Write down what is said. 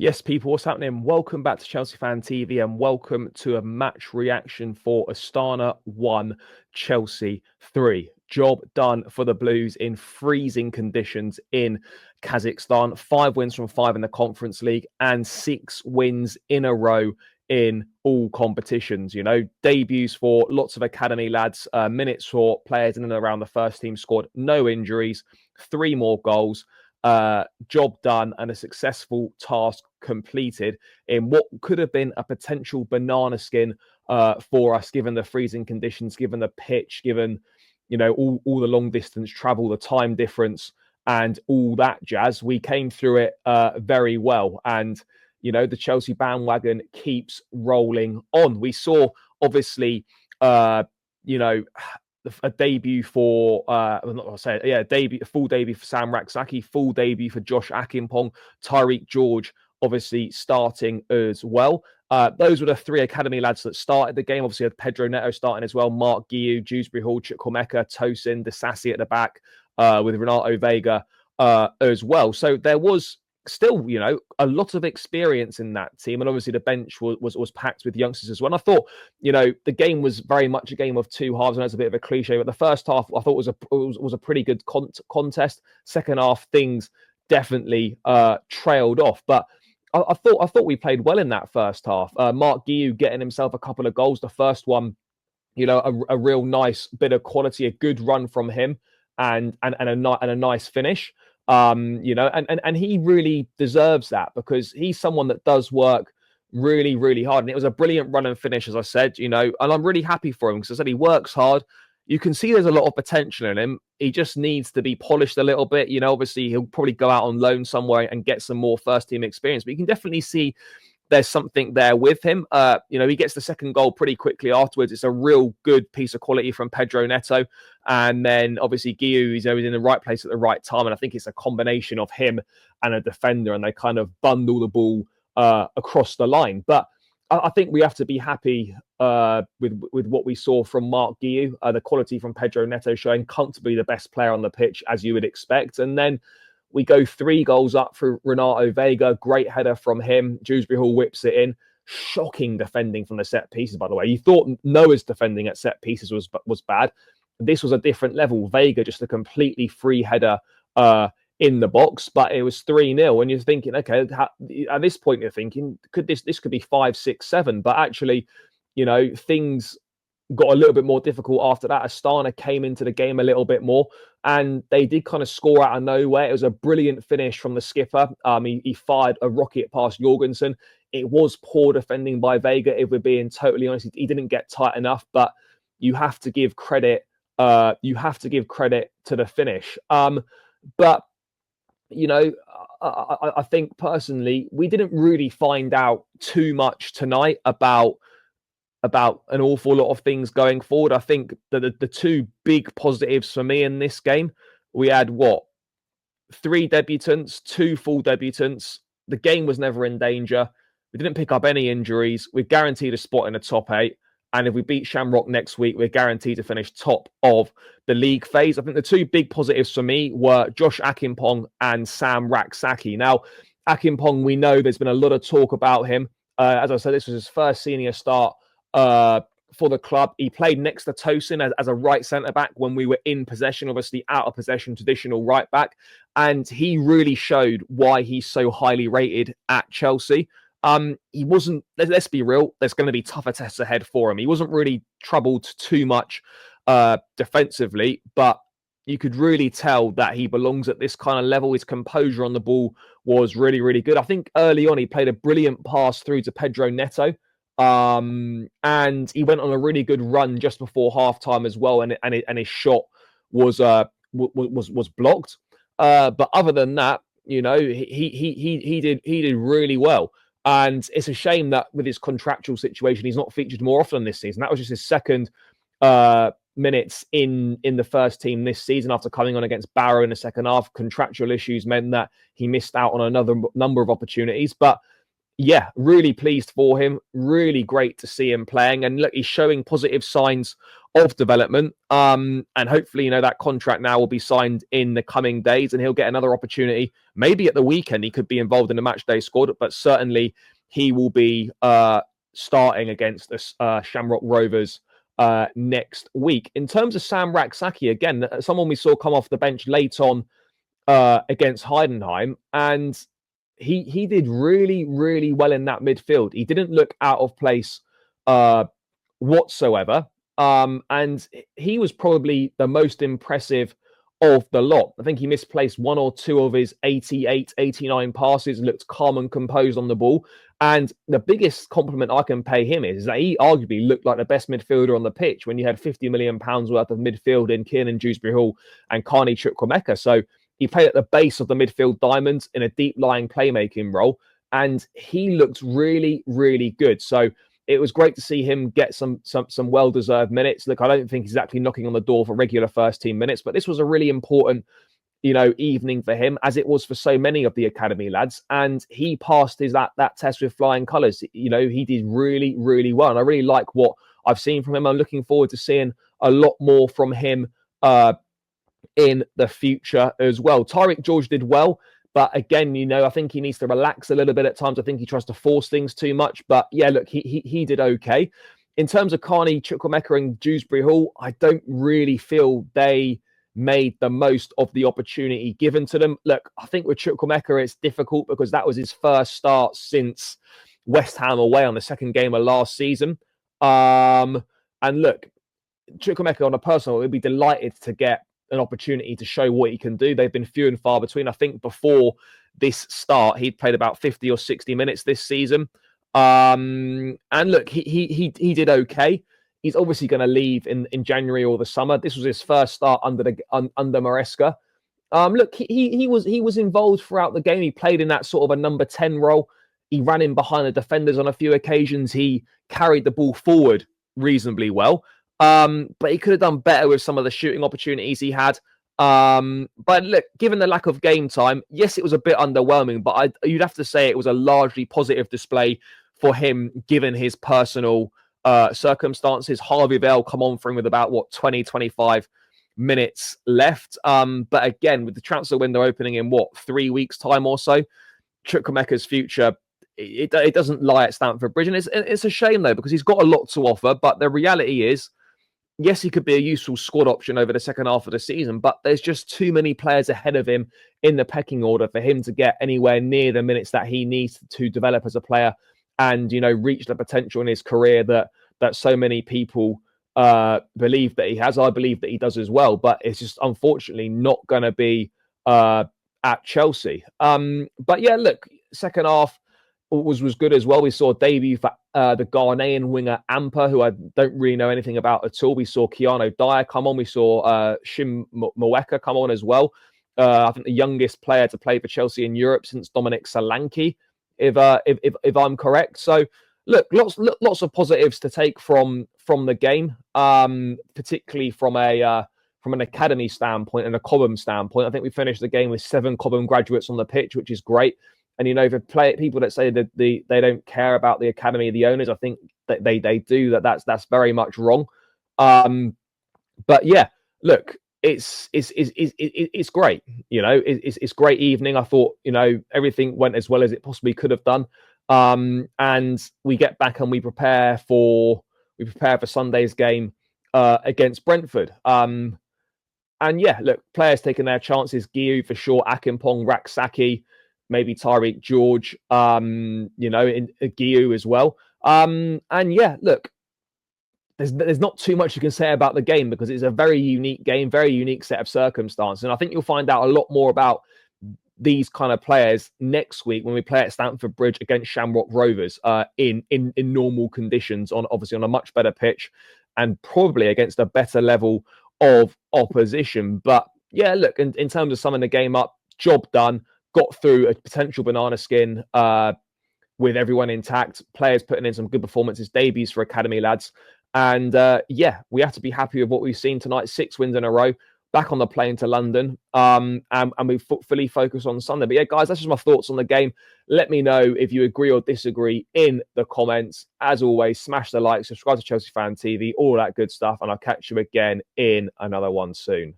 Yes, people, what's happening? Welcome back to Chelsea Fan TV and welcome to a match reaction for Astana 1, Chelsea 3. Job done for the Blues in freezing conditions in Kazakhstan. 5 wins from 5 in the Conference League and 6 wins in a row in all competitions. You know, debuts for lots of academy lads, minutes for players in and around the first team, scored no injuries, 3 more goals. Job done and a successful task completed in what could have been a potential banana skin for us, given the freezing conditions, given the pitch, given all the long distance travel, the time difference, and all that jazz. We came through it very well, and the Chelsea bandwagon keeps rolling on. We saw obviously a debut for a full debut for Sam Raksaki, full debut for Josh Acheampong, Tyreek George obviously starting as well. Those were the 3 academy lads that started the game. Obviously, had Pedro Neto starting as well, Mark Guiu, Dewsbury Hall, Chukwuemeka, Tosin, Disasi at the back, with Renato Vega as well. So there was still, a lot of experience in that team, and obviously the bench was packed with youngsters as well. And I thought, the game was very much a game of 2 halves, and that's a bit of a cliche. But the first half, I thought was a pretty good contest. Second half, things definitely trailed off, but I thought we played well in that first half. Mark Guiu getting himself a couple of goals. The first one, a real nice bit of quality, a good run from him, and a nice finish. And he really deserves that because he's someone that does work really, really hard. And it was a brilliant run and finish, as I said, and I'm really happy for him because I said he works hard. You can see there's a lot of potential in him. He just needs to be polished a little bit. Obviously he'll probably go out on loan somewhere and get some more first team experience, but you can definitely see there's something there with him. He gets the second goal pretty quickly afterwards. It's a real good piece of quality from Pedro Neto. And then obviously Guiu is always in the right place at the right time. And I think it's a combination of him and a defender, and they kind of bundle the ball across the line. But I think we have to be happy with what we saw from Mark Guiu, the quality from Pedro Neto showing comfortably the best player on the pitch, as you would expect. And then we go 3 goals up for Renato Vega. Great header from him. Dewsbury Hall whips it in. Shocking defending from the set pieces, by the way. You thought Noah's defending at set pieces was bad. This was a different level. Vega just a completely free header in the box, but it was 3-0. And you're thinking, okay, at this point you're thinking, this could be 5, 6, 7. But actually, things got a little bit more difficult after that. Astana came into the game a little bit more, and they did kind of score out of nowhere. It was a brilliant finish from the skipper. He fired a rocket past Jorgensen. It was poor defending by Vega, if we're being totally honest. He didn't get tight enough, but you have to give credit. You have to give credit to the finish. But I think personally, we didn't really find out too much tonight about an awful lot of things going forward. I think that the 2 big positives for me in this game, we had 3 debutants, 2 full debutants. The game was never in danger. We didn't pick up any injuries. We're guaranteed a spot in the top 8. And if we beat Shamrock next week, we're guaranteed to finish top of the league phase. I think the 2 big positives for me were Josh Acheampong and Sam Raksaki. Now, Acheampong, we know there's been a lot of talk about him. As I said, this was his first senior start for the club. He played next to Tosin as a right centre-back when we were in possession, obviously out of possession, traditional right-back. And he really showed why he's so highly rated at Chelsea. He wasn't, let's be real, there's going to be tougher tests ahead for him. He wasn't really troubled too much defensively, but you could really tell that he belongs at this kind of level. His composure on the ball was really, really good. I think early on he played a brilliant pass through to Pedro Neto. And he went on a really good run just before halftime as well, and his shot was blocked. But other than that, he did really well. And it's a shame that with his contractual situation, he's not featured more often this season. That was just his second minutes in the first team this season after coming on against Barrow in the second half. Contractual issues meant that he missed out on another number of opportunities, but yeah, really pleased for him. Really great to see him playing. And look, he's showing positive signs of development. And hopefully, that contract now will be signed in the coming days, and he'll get another opportunity. Maybe at the weekend he could be involved in the match day squad, but certainly he will be starting against the Shamrock Rovers next week. In terms of Sam Raksaki, again, someone we saw come off the bench late on against Heidenheim, and he did really, really well in that midfield. He didn't look out of place whatsoever. And he was probably the most impressive of the lot. I think he misplaced one or two of his 88, 89 passes, looked calm and composed on the ball. And the biggest compliment I can pay him is that he arguably looked like the best midfielder on the pitch when you had £50 million worth of midfield in Kiernan Dewsbury-Hall and Carney Chukwuemeka. So he played at the base of the midfield diamond in a deep-lying playmaking role, and he looked really, really good. So it was great to see him get some well-deserved minutes. Look, I don't think he's actually knocking on the door for regular first-team minutes, but this was a really important, evening for him, as it was for so many of the academy lads. And he passed that test with flying colours. He did really, really well, and I really like what I've seen from him. I'm looking forward to seeing a lot more from him in the future as well. Tyreek George did well, but again, I think he needs to relax a little bit at times. I think he tries to force things too much. But yeah, look, he did okay. In terms of Carney Chukwuemeka and Dewsbury-Hall, I don't really feel they made the most of the opportunity given to them. Look, I think with Chukwuemeka, it's difficult because that was his first start since West Ham away on the second game of last season. And look, Chukwuemeka, on a personal, would be delighted to get an opportunity to show what he can do. They've been few and far between. I think before this start, he'd played about 50 or 60 minutes this season. And look, he did okay. He's obviously going to leave in January or the summer. This was his first start under Maresca. Look, he was involved throughout the game. He played in that sort of a number 10 role. He ran in behind the defenders on a few occasions. He carried the ball forward reasonably well. But he could have done better with some of the shooting opportunities he had. But look, given the lack of game time, yes, it was a bit underwhelming, but you'd have to say it was a largely positive display for him, given his personal circumstances. Harvey Vale come on for him with about 20, 25 minutes left. But again, with the transfer window opening in 3 weeks time or so, Chukwuemeka's future, it doesn't lie at Stamford Bridge. And it's a shame though, because he's got a lot to offer, but the reality is, yes, he could be a useful squad option over the second half of the season, but there's just too many players ahead of him in the pecking order for him to get anywhere near the minutes that he needs to develop as a player and, reach the potential in his career that so many people believe that he has. I believe that he does as well, but it's just unfortunately not going to be at Chelsea. But yeah, look, second half was good as well. We saw a debut for the Ghanaian winger Ampa, who I don't really know anything about at all. We saw Keanu Dyer come on. We saw Shim Mweka come on as well. I think the youngest player to play for Chelsea in Europe since Dominic Solanke, if I'm correct. So look, lots of positives to take from the game, particularly from an academy standpoint and a Cobham standpoint. I think we finished the game with 7 Cobham graduates on the pitch, which is great. And, for people that say that they don't care about the academy, the owners, I think that they do. That's very much wrong. But yeah, look, it's great. It's great evening. I thought, everything went as well as it possibly could have done. And we get back and we prepare for Sunday's game against Brentford. And yeah, look, players taking their chances. Guiu for sure, Acheampong, Raksaki, maybe Tyreek George, in Guiu as well. And yeah, look, there's not too much you can say about the game because it's a very unique game, very unique set of circumstances. And I think you'll find out a lot more about these kind of players next week when we play at Stamford Bridge against Shamrock Rovers in normal conditions, obviously on a much better pitch and probably against a better level of opposition. But yeah, look, in terms of summing the game up, job done. Got through a potential banana skin with everyone intact. Players putting in some good performances, debuts for academy lads. And yeah, we have to be happy with what we've seen tonight. 6 wins in a row. back on the plane to London, and we fully focus on Sunday. But yeah, guys, that's just my thoughts on the game. Let me know if you agree or disagree in the comments. As always, smash the like, subscribe to Chelsea Fan TV, all that good stuff, and I'll catch you again in another one soon.